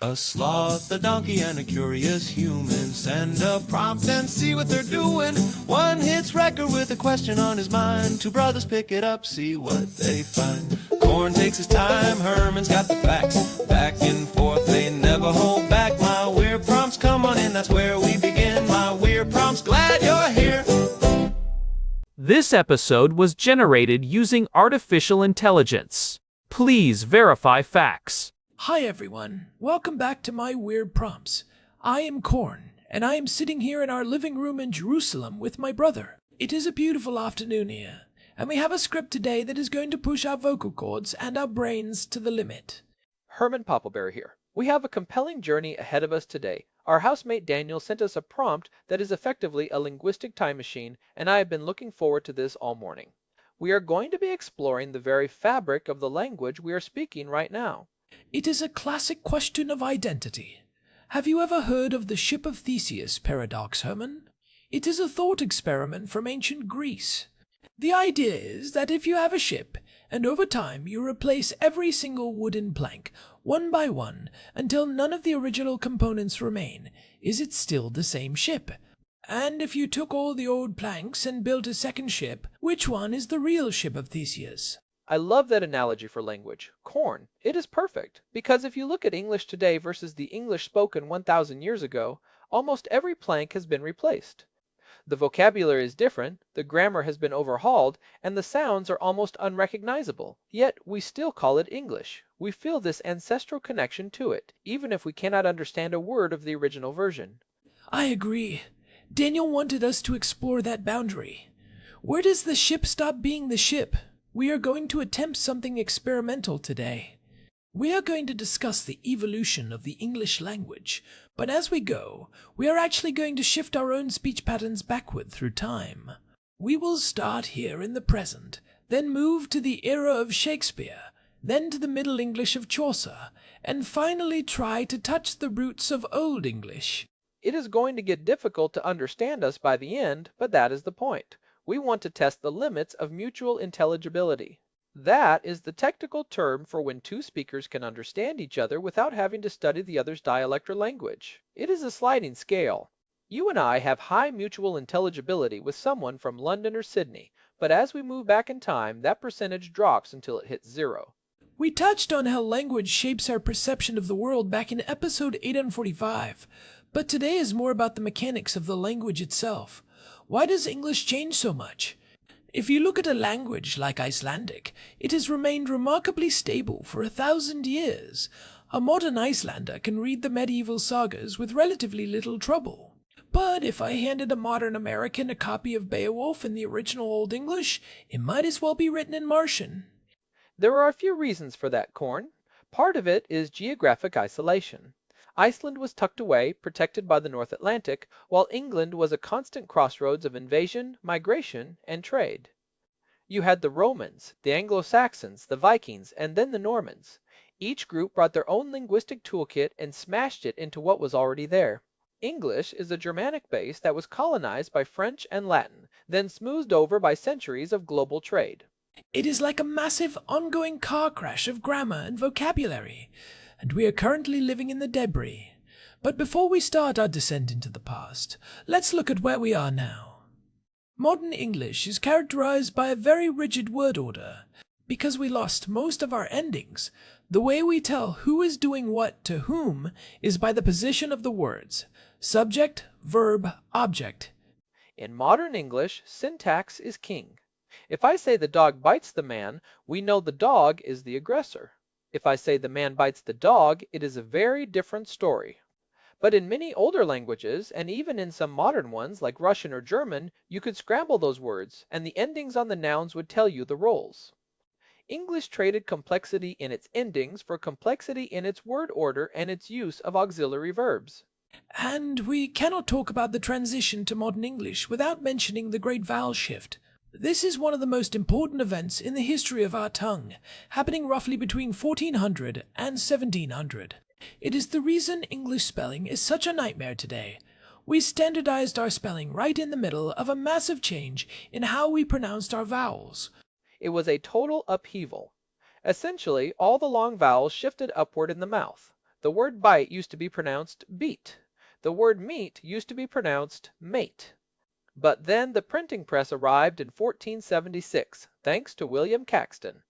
A sloth, a donkey, and a curious human. Send a prompt and see what they're doing. One hits record with a question on his mind. Two brothers pick it up, see what they find. Corn takes his time, Herman's got the facts. Back and forth, they never hold back. My weird prompts, come on in, that's where we begin. My weird prompts, glad you're here. This episode was generated using artificial intelligence. Please verify facts. Hi everyone, welcome back to my Weird Prompts. I am Corn, and I am sitting here in our living room in Jerusalem with my brother. It is a beautiful afternoon here, and we have a script today that is going to push our vocal cords and our brains to the limit. Herman Poppleberry here. We have a compelling journey ahead of us today. Our housemate Daniel sent us a prompt that is effectively a linguistic time machine, and I have been looking forward to this all morning. We are going to be exploring the very fabric of the language we are speaking right now. It is a classic question of identity. Have you ever heard of the ship of Theseus paradox, Herman? It is a thought experiment from ancient Greece. The idea is that if you have a ship, and over time you replace every single wooden plank, one by one, until none of the original components remain, is it still the same ship? And if you took all the old planks and built a second ship, which one is the real ship of Theseus? I love that analogy for language. Corn. It is perfect, because if you look at English today versus the English spoken 1,000 years ago, almost every plank has been replaced. The vocabulary is different, the grammar has been overhauled, and the sounds are almost unrecognizable. Yet we still call it English. We feel this ancestral connection to it, even if we cannot understand a word of the original version. I agree. Daniel wanted us to explore that boundary. Where does the ship stop being the ship? We are going to attempt something experimental today. We are going to discuss the evolution of the English language, but as we go, we are actually going to shift our own speech patterns backward through time. We will start here in the present, then move to the era of Shakespeare, then to the Middle English of Chaucer, and finally try to touch the roots of Old English. It is going to get difficult to understand us by the end, but that is the point. We want to test the limits of mutual intelligibility. That is the technical term for when two speakers can understand each other without having to study the other's dialect or language. It is a sliding scale. You and I have high mutual intelligibility with someone from London or Sydney, but as we move back in time, that percentage drops until it hits zero. We touched on how language shapes our perception of the world back in episode 845, but today is more about the mechanics of the language itself. Why does English change so much? If you look at a language like Icelandic, it has remained remarkably stable for 1,000 years. A modern Icelander can read the medieval sagas with relatively little trouble. But if I handed a modern American a copy of Beowulf in the original Old English, it might as well be written in Martian. There are a few reasons for that, Corn. Part of it is geographic isolation. Iceland was tucked away, protected by the North Atlantic, while England was a constant crossroads of invasion, migration, and trade. You had the Romans, the Anglo-Saxons, the Vikings, and then the Normans. Each group brought their own linguistic toolkit and smashed it into what was already there. English is a Germanic base that was colonized by French and Latin, then smoothed over by centuries of global trade. It is like a massive ongoing car crash of grammar and vocabulary, and we are currently living in the debris. But before we start our descent into the past, let's look at where we are now. Modern English is characterized by a very rigid word order. Because we lost most of our endings, the way we tell who is doing what to whom is by the position of the words: subject, verb, object. In modern English, syntax is king. If I say the dog bites the man, we know the dog is the aggressor. If I say the man bites the dog, it is a very different story. But in many older languages, and even in some modern ones like Russian or German, you could scramble those words, and the endings on the nouns would tell you the roles. English traded complexity in its endings for complexity in its word order and its use of auxiliary verbs. And we cannot talk about the transition to modern English without mentioning the Great Vowel Shift. This is one of the most important events in the history of our tongue, happening roughly between 1400 and 1700. It is the reason English spelling is such a nightmare today. We standardized our spelling right in the middle of a massive change in how we pronounced our vowels. It was a total upheaval. Essentially, all the long vowels shifted upward in the mouth. The word bite used to be pronounced beat. The word meat used to be pronounced mate. But then the printing press arrived in 1476, thanks to William Caxton.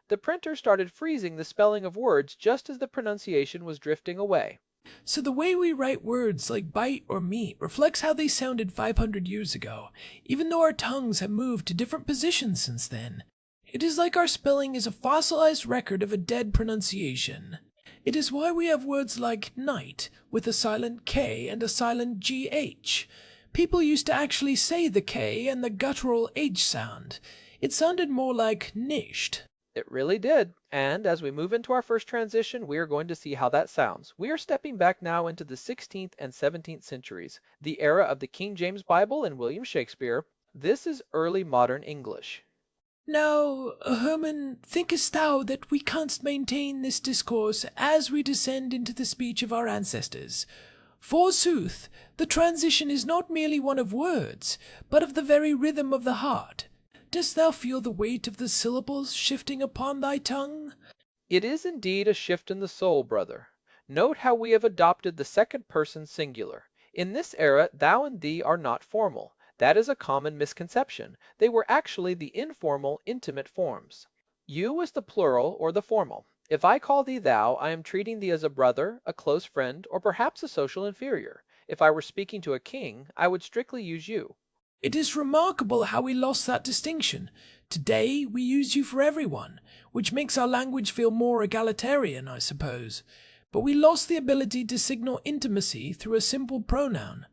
The printer started freezing the spelling of words just as the pronunciation was drifting away. So the way we write words like bite or meat reflects how they sounded 500 years ago, even though our tongues have moved to different positions since then. It is like our spelling is a fossilized record of a dead pronunciation. It is why we have words like night with a silent K and a silent GH. People used to actually say the K and the guttural H sound. It sounded more like nisht. It really did. And as we move into our first transition, we are going to see how that sounds. We are stepping back now into the 16th and 17th centuries, the era of the King James Bible and William Shakespeare. This is early modern English. Now, Herman, thinkest thou that we canst maintain this discourse as we descend into the speech of our ancestors? Forsooth, the transition is not merely one of words, but of the very rhythm of the heart. Dost thou feel the weight of the syllables shifting upon thy tongue? It is indeed a shift in the soul, brother. Note how we have adopted the second person singular. In this era, thou and thee are not formal. That is a common misconception. They were actually the informal, intimate forms. You is the plural or the formal. If I call thee thou, I am treating thee as a brother, a close friend, or perhaps a social inferior. If I were speaking to a king, I would strictly use you. It is remarkable how we lost that distinction. Today we use you for everyone, which makes our language feel more egalitarian, I suppose. But we lost the ability to signal intimacy through a simple pronoun.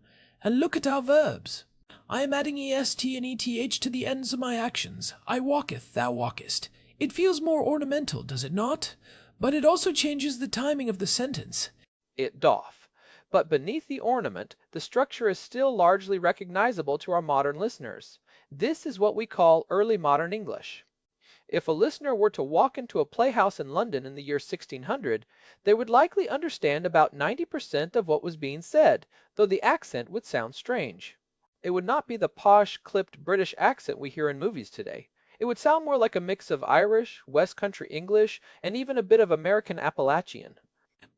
And look at our verbs. I am adding est and eth to the ends of my actions. I walketh, thou walkest. It feels more ornamental, does it not? But it also changes the timing of the sentence. It doth. But beneath the ornament, the structure is still largely recognizable to our modern listeners. This is what we call early modern English. If a listener were to walk into a playhouse in London in the year 1600, they would likely understand about 90% of what was being said, though the accent would sound strange. It would not be the posh, clipped British accent we hear in movies today. It would sound more like a mix of Irish, West Country English, and even a bit of American Appalachian.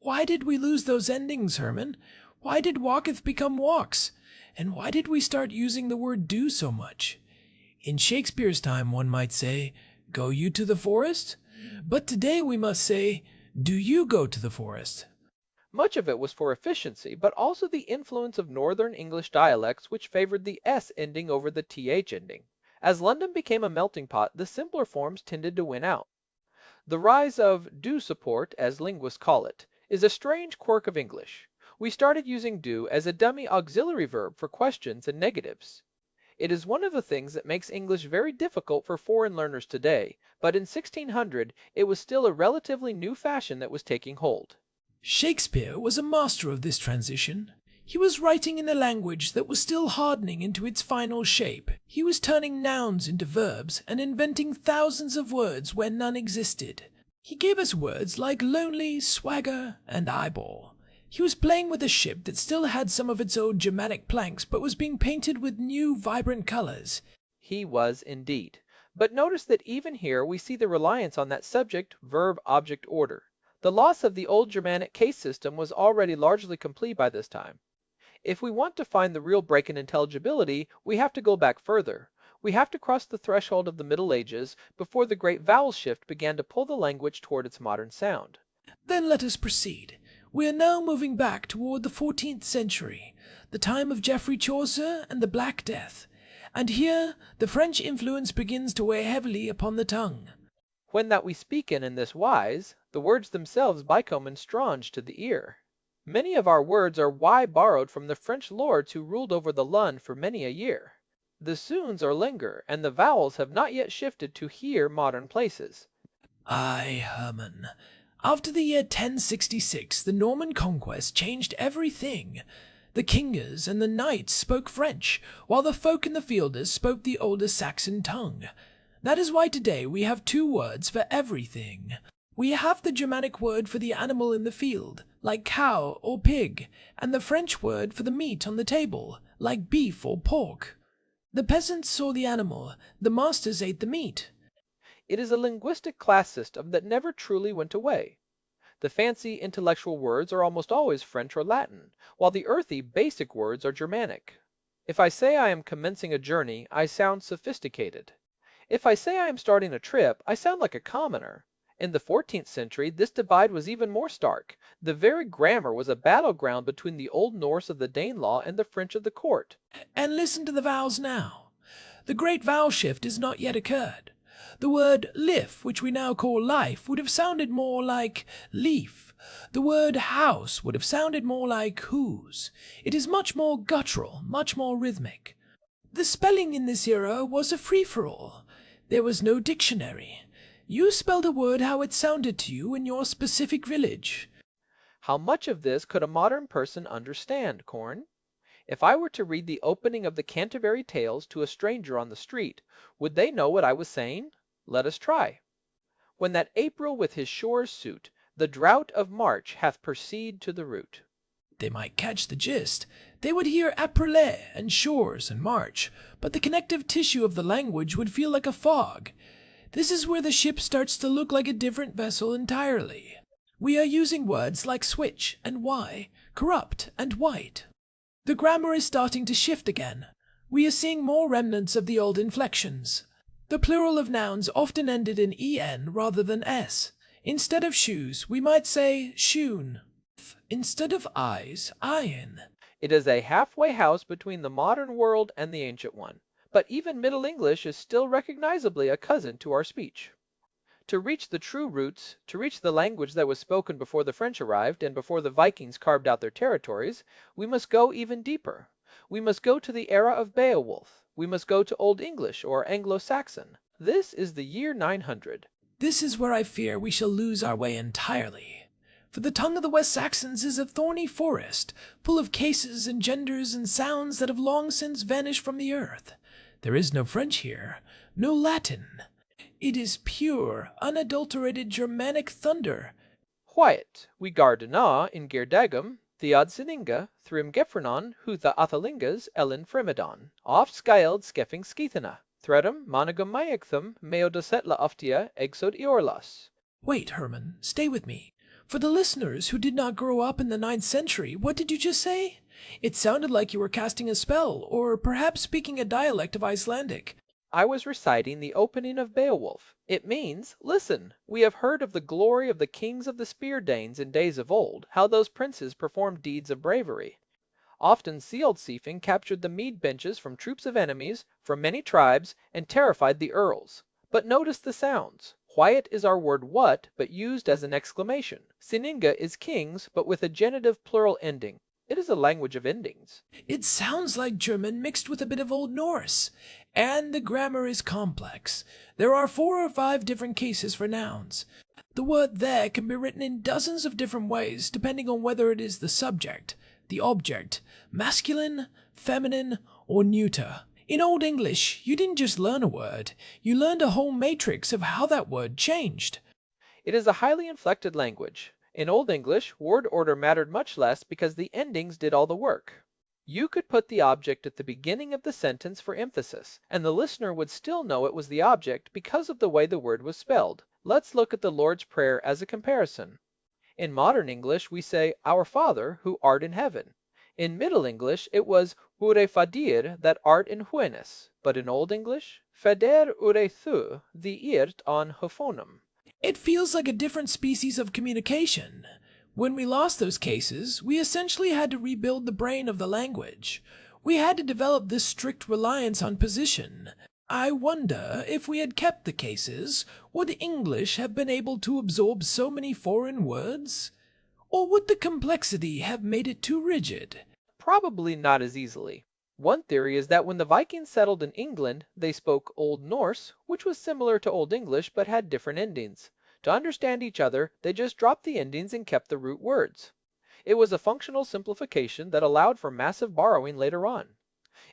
Why did we lose those endings, Herman? Why did walketh become walks? And why did we start using the word do so much? In Shakespeare's time, one might say, go you to the forest? But today we must say, do you go to the forest? Much of it was for efficiency, but also the influence of Northern English dialects which favored the S ending over the TH ending. As London became a melting pot, the simpler forms tended to win out. The rise of do support, as linguists call it, is a strange quirk of English. We started using do as a dummy auxiliary verb for questions and negatives. It is one of the things that makes English very difficult for foreign learners today, but in 1600 it was still a relatively new fashion that was taking hold. Shakespeare was a master of this transition. He was writing in a language that was still hardening into its final shape. He was turning nouns into verbs and inventing thousands of words where none existed. He gave us words like lonely, swagger, and eyeball. He was playing with a ship that still had some of its old Germanic planks but was being painted with new, vibrant colors. He was indeed. But notice that even here we see the reliance on that subject-verb-object order. The loss of the old Germanic case system was already largely complete by this time. If we want to find the real break in intelligibility, we have to go back further. We have to cross the threshold of the Middle Ages before the Great Vowel Shift began to pull the language toward its modern sound. Then let us proceed. We are now moving back toward the 14th century, the time of Geoffrey Chaucer and the Black Death, and here the French influence begins to weigh heavily upon the tongue. When that we speak in this wise, the words themselves become strange to the ear. Many of our words are borrowed from the French lords who ruled over the Lund for many a year. The soons are linger, and the vowels have not yet shifted to here modern places. Aye, Herman. After the year 1066, the Norman conquest changed everything. The kingers and the knights spoke French, while the folk and the fielders spoke the older Saxon tongue. That is why today we have two words for everything. We have the Germanic word for the animal in the field, like cow or pig, and the French word for the meat on the table, like beef or pork. The peasants saw the animal, the masters ate the meat. It is a linguistic class system that never truly went away. The fancy, intellectual words are almost always French or Latin, while the earthy, basic words are Germanic. If I say I am commencing a journey, I sound sophisticated. If I say I am starting a trip, I sound like a commoner. In the 14th century, this divide was even more stark. The very grammar was a battleground between the Old Norse of the Danelaw and the French of the court. And listen to the vowels now. The Great Vowel Shift has not yet occurred. The word lif, which we now call life, would have sounded more like leaf. The word house would have sounded more like whose. It is much more guttural, much more rhythmic. The spelling in this era was a free-for-all. There was no dictionary. You spelled a word how it sounded to you in your specific village. How much of this could a modern person understand, Corn? If I were to read the opening of the Canterbury Tales to a stranger on the street, would they know what I was saying? Let us try. When that April with his shores suit, the drought of March hath proceed to the root. They might catch the gist. They would hear Aprilet and shores and March, but the connective tissue of the language would feel like a fog. This is where the ship starts to look like a different vessel entirely. We are using words like switch and why, corrupt and white. The grammar is starting to shift again. We are seeing more remnants of the old inflections. The plural of nouns often ended in en rather than s. Instead of shoes, we might say shoon. Instead of eyes, eyen. It is a halfway house between the modern world and the ancient one. But even Middle English is still recognizably a cousin to our speech. To reach the true roots, to reach the language that was spoken before the French arrived and before the Vikings carved out their territories, we must go even deeper. We must go to the era of Beowulf. We must go to Old English or Anglo-Saxon. This is the year 900. This is where I fear we shall lose our way entirely. For the tongue of the West Saxons is a thorny forest, full of cases and genders and sounds that have long since vanished from the earth. There is no French here, no Latin. It is pure, unadulterated Germanic thunder. Whyet, we gardena in Geerdagum, Theodsininga, Thrim Gefrenon, Hutha Athalingas, Ellen Fremedon, oft skyled skeffing skethena, Thredum, Monogum Maekthum, Meodosetla Oftia, Exod Eorlas. Wait, Herman, stay with me. For the listeners who did not grow up in the 9th century, what did you just say? It sounded like you were casting a spell, or perhaps speaking a dialect of Icelandic. I was reciting the opening of Beowulf. It means, listen, we have heard of the glory of the kings of the Spear Danes in days of old, how those princes performed deeds of bravery. Often Sealdsefing captured the mead benches from troops of enemies, from many tribes, and terrified the earls. But notice the sounds. Whyet is our word what, but used as an exclamation. Sininga is kings, but with a genitive plural ending. It is a language of endings. It sounds like German mixed with a bit of Old Norse. And the grammar is complex. There are 4 or 5 different cases for nouns. The word there can be written in dozens of different ways depending on whether it is the subject, the object, masculine, feminine, or neuter. In Old English, you didn't just learn a word, you learned a whole matrix of how that word changed. It is a highly inflected language. In Old English, word order mattered much less because the endings did all the work. You could put the object at the beginning of the sentence for emphasis, and the listener would still know it was the object because of the way the word was spelled. Let's look at the Lord's Prayer as a comparison. In modern English, we say, Our Father, who art in heaven. In Middle English, it was ure fadir, that art in huenis, but in Old English, fader ure thu, the irt on hophonum. It feels like a different species of communication. When we lost those cases, we essentially had to rebuild the brain of the language. We had to develop this strict reliance on position. I wonder if we had kept the cases, would English have been able to absorb so many foreign words? Or would the complexity have made it too rigid? Probably not as easily. One theory is that when the Vikings settled in England, they spoke Old Norse, which was similar to Old English but had different endings. To understand each other, they just dropped the endings and kept the root words. It was a functional simplification that allowed for massive borrowing later on.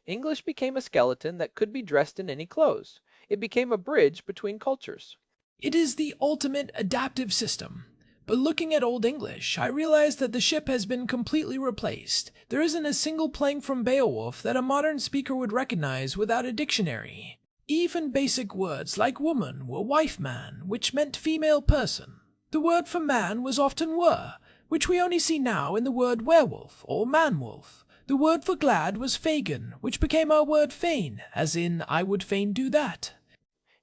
English became a skeleton that could be dressed in any clothes. It became a bridge between cultures. It is the ultimate adaptive system. But looking at Old English, I realize that the ship has been completely replaced. There isn't a single plank from Beowulf that a modern speaker would recognize without a dictionary. Even basic words like woman were wife-man, which meant female person. The word for man was often were, which we only see now in the word werewolf or man-wolf. The word for glad was fagan, which became our word fain, as in I would fain do that.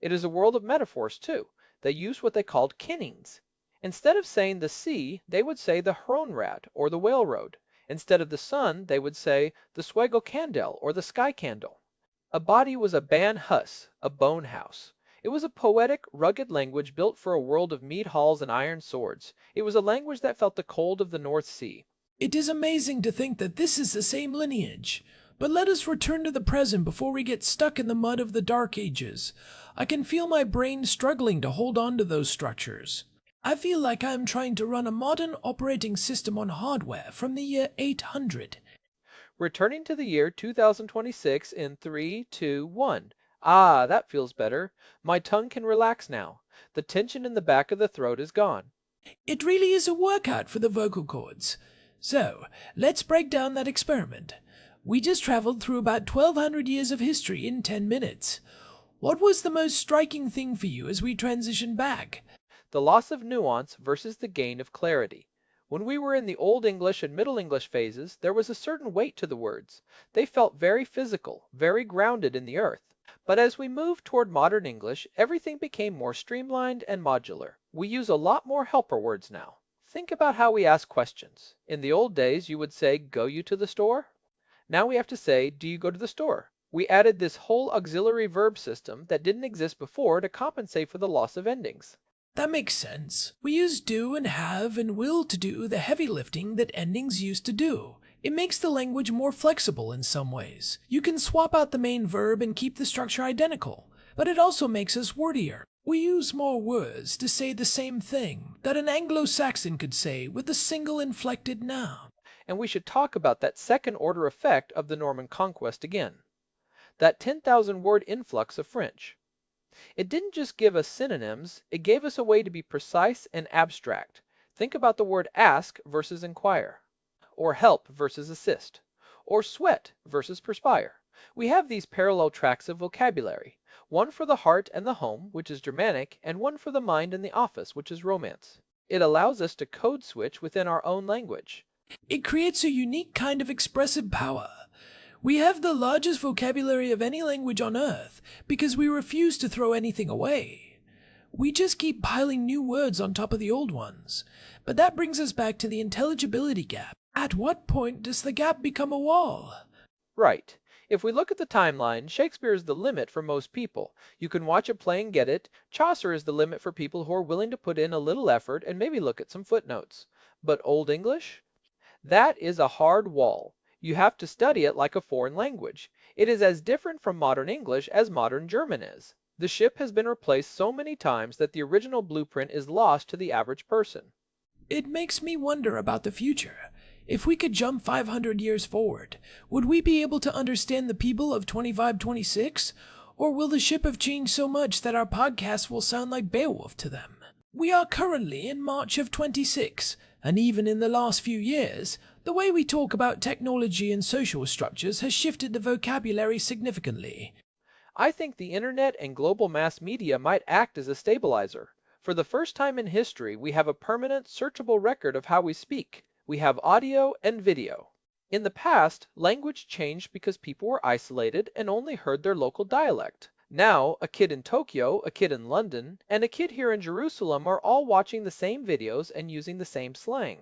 It is a world of metaphors, too. They used what they called kinnings. Instead of saying the sea, they would say the Hronrad, or the Whale-road. Instead of the sun, they would say the Swego Candle, or the Sky Candle. A body was a ban hus, a bone house. It was a poetic, rugged language built for a world of mead halls and iron swords. It was a language that felt the cold of the North Sea. It is amazing to think that this is the same lineage. But let us return to the present before we get stuck in the mud of the Dark Ages. I can feel my brain struggling to hold on to those structures. I feel like I am trying to run a modern operating system on hardware from the year 800. Returning to the year 2026 in 3, 2, 1. Ah, that feels better. My tongue can relax now. The tension in the back of the throat is gone. It really is a workout for the vocal cords. So, let's break down that experiment. We just traveled through about 1200 years of history in 10 minutes. What was the most striking thing for you as we transitioned back? The loss of nuance versus the gain of clarity. When we were in the Old English and Middle English phases, there was a certain weight to the words. They felt very physical, very grounded in the earth. But as we moved toward modern English, everything became more streamlined and modular. We use a lot more helper words now. Think about how we ask questions. In the old days, you would say, "Go you to the store?" Now we have to say, "Do you go to the store?" We added this whole auxiliary verb system that didn't exist before to compensate for the loss of endings. That makes sense. We use do and have and will to do the heavy lifting that endings used to do. It makes the language more flexible in some ways. You can swap out the main verb and keep the structure identical, but it also makes us wordier. We use more words to say the same thing that an Anglo-Saxon could say with a single inflected noun. And we should talk about that second order effect of the Norman conquest again. That 10,000 word influx of French. It didn't just give us synonyms, it gave us a way to be precise and abstract. Think about the word ask versus inquire, or help versus assist, or sweat versus perspire. We have these parallel tracks of vocabulary, one for the heart and the home, which is Germanic, and one for the mind and the office, which is Romance. It allows us to code switch within our own language. It creates a unique kind of expressive power. We have the largest vocabulary of any language on Earth because we refuse to throw anything away. We just keep piling new words on top of the old ones. But that brings us back to the intelligibility gap. At what point does the gap become a wall? Right. If we look at the timeline, Shakespeare is the limit for most people. You can watch a play and get it. Chaucer is the limit for people who are willing to put in a little effort and maybe look at some footnotes. But Old English? That is a hard wall. You have to study it like a foreign language. It is as different from modern English as modern German is. The ship has been replaced so many times that the original blueprint is lost to the average person. It makes me wonder about the future. If we could jump 500 years forward, would we be able to understand the people of 2526? Or will the ship have changed so much that our podcast will sound like Beowulf to them? We are currently in March of 26, and even in the last few years, the way we talk about technology and social structures has shifted the vocabulary significantly. I think the internet and global mass media might act as a stabilizer. For the first time in history, we have a permanent, searchable record of how we speak. We have audio and video. In the past, language changed because people were isolated and only heard their local dialect. Now, a kid in Tokyo, a kid in London, and a kid here in Jerusalem are all watching the same videos and using the same slang.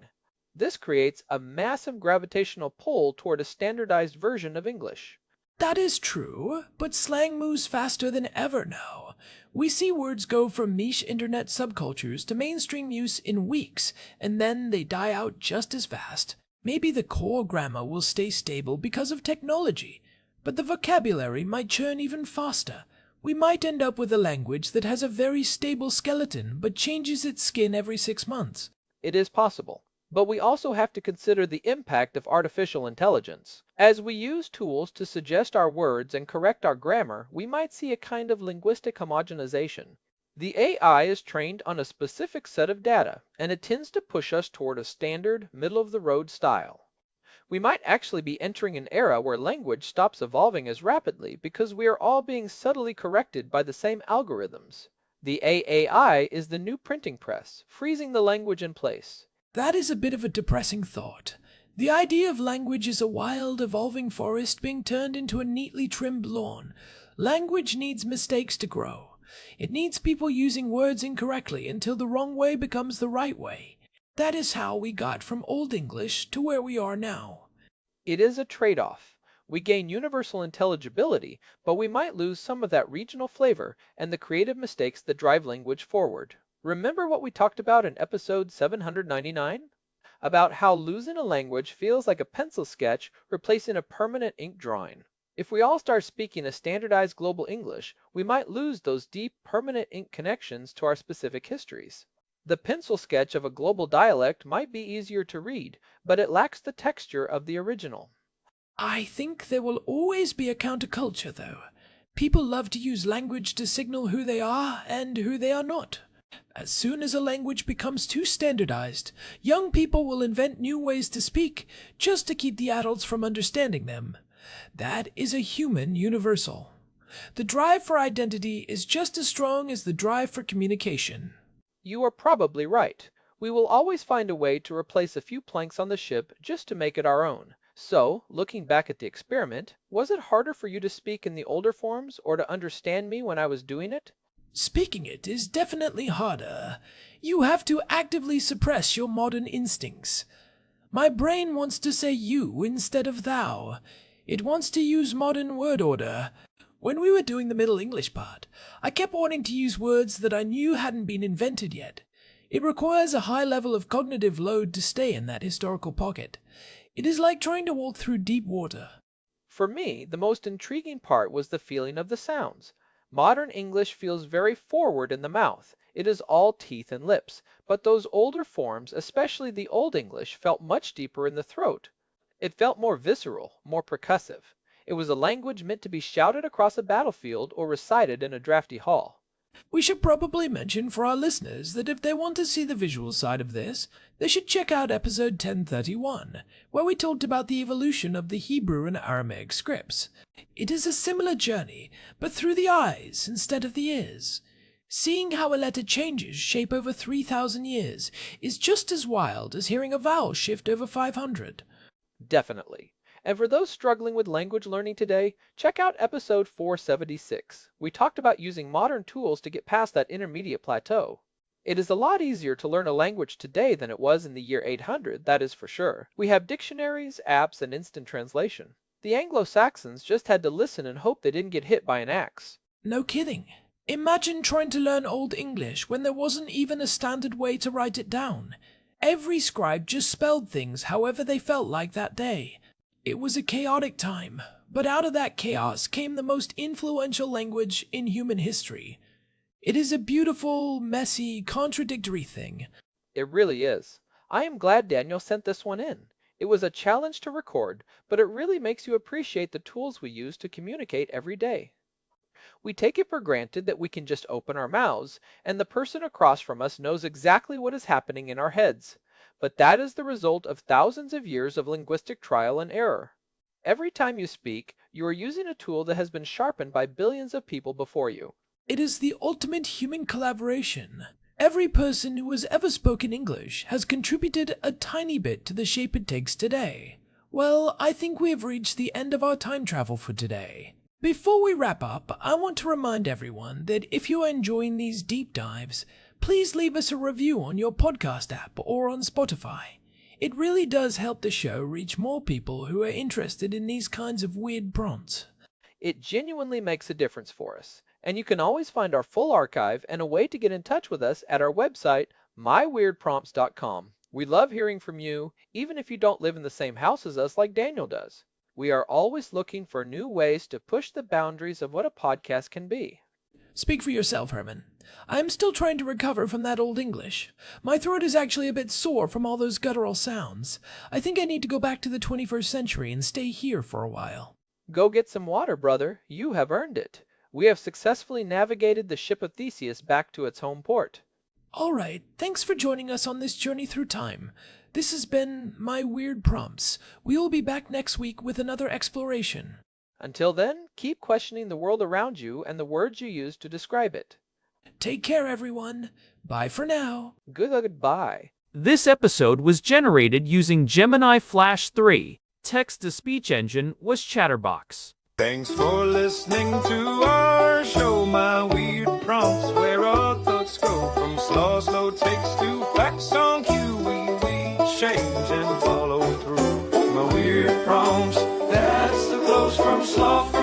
This creates a massive gravitational pull toward a standardized version of English. That is true, but slang moves faster than ever now. We see words go from niche internet subcultures to mainstream use in weeks, and then they die out just as fast. Maybe the core grammar will stay stable because of technology, but the vocabulary might churn even faster. We might end up with a language that has a very stable skeleton but changes its skin every 6 months. It is possible. But we also have to consider the impact of artificial intelligence. As we use tools to suggest our words and correct our grammar, we might see a kind of linguistic homogenization. The AI is trained on a specific set of data, and it tends to push us toward a standard, middle-of-the-road style. We might actually be entering an era where language stops evolving as rapidly because we are all being subtly corrected by the same algorithms. The AAI is the new printing press, freezing the language in place. That is a bit of a depressing thought. The idea of language is a wild, evolving forest being turned into a neatly trimmed lawn. Language needs mistakes to grow. It needs people using words incorrectly until the wrong way becomes the right way. That is how we got from Old English to where we are now. It is a trade-off. We gain universal intelligibility, but we might lose some of that regional flavor and the creative mistakes that drive language forward. Remember what we talked about in episode 799? About how losing a language feels like a pencil sketch replacing a permanent ink drawing. If we all start speaking a standardized global English, we might lose those deep, permanent ink connections to our specific histories. The pencil sketch of a global dialect might be easier to read, but it lacks the texture of the original. I think there will always be a counterculture, though. People love to use language to signal who they are and who they are not. As soon as a language becomes too standardized, young people will invent new ways to speak just to keep the adults from understanding them. That is a human universal. The drive for identity is just as strong as the drive for communication. You are probably right. We will always find a way to replace a few planks on the ship just to make it our own. So, looking back at the experiment, was it harder for you to speak in the older forms or to understand me when I was doing it? Speaking it is definitely harder. You have to actively suppress your modern instincts. My brain wants to say you instead of thou. It wants to use modern word order. When we were doing the Middle English part, I kept wanting to use words that I knew hadn't been invented yet. It requires a high level of cognitive load to stay in that historical pocket. It is like trying to walk through deep water. For me, the most intriguing part was the feeling of the sounds. Modern English feels very forward in the mouth. It is all teeth and lips. But those older forms, especially the Old English, felt much deeper in the throat. It felt more visceral, more percussive. It was a language meant to be shouted across a battlefield or recited in a drafty hall. We should probably mention for our listeners that if they want to see the visual side of this, they should check out episode 1031, where we talked about the evolution of the Hebrew and Aramaic scripts. It is a similar journey, but through the eyes instead of the ears. Seeing how a letter changes shape over 3,000 years is just as wild as hearing a vowel shift over 500. Definitely. And for those struggling with language learning today, check out episode 476. We talked about using modern tools to get past that intermediate plateau. It is a lot easier to learn a language today than it was in the year 800, that is for sure. We have dictionaries, apps, and instant translation. The Anglo-Saxons just had to listen and hope they didn't get hit by an axe. No kidding. Imagine trying to learn Old English when there wasn't even a standard way to write it down. Every scribe just spelled things however they felt like that day. It was a chaotic time, but out of that chaos came the most influential language in human history. It is a beautiful, messy, contradictory thing. It really is. I am glad Daniel sent this one in. It was a challenge to record, but it really makes you appreciate the tools we use to communicate every day. We take it for granted that we can just open our mouths, and the person across from us knows exactly what is happening in our heads. But that is the result of thousands of years of linguistic trial and error. Every time you speak, you are using a tool that has been sharpened by billions of people before you. It is the ultimate human collaboration. Every person who has ever spoken English has contributed a tiny bit to the shape it takes today. Well, I think we have reached the end of our time travel for today. Before we wrap up, I want to remind everyone that if you are enjoying these deep dives, please leave us a review on your podcast app or on Spotify. It really does help the show reach more people who are interested in these kinds of weird prompts. It genuinely makes a difference for us, and you can always find our full archive and a way to get in touch with us at our website, myweirdprompts.com. We love hearing from you, even if you don't live in the same house as us like Daniel does. We are always looking for new ways to push the boundaries of what a podcast can be. Speak for yourself, Herman. I am still trying to recover from that Old English. My throat is actually a bit sore from all those guttural sounds. I think I need to go back to the 21st century and stay here for a while. Go get some water, brother. You have earned it. We have successfully navigated the ship of Theseus back to its home port. All right, thanks for joining us on this journey through time. This has been My Weird Prompts. We will be back next week with another exploration. Until then, keep questioning the world around you and the words you use to describe it. Take care, everyone. Bye for now. Goodbye. This episode was generated using Gemini Flash 3. Text-to-speech engine was Chatterbox. Thanks for listening to our show, my weird prompts, where our thoughts go from slow takes to facts on cue. We change and follow through. My weird prompts, that's the close from sloth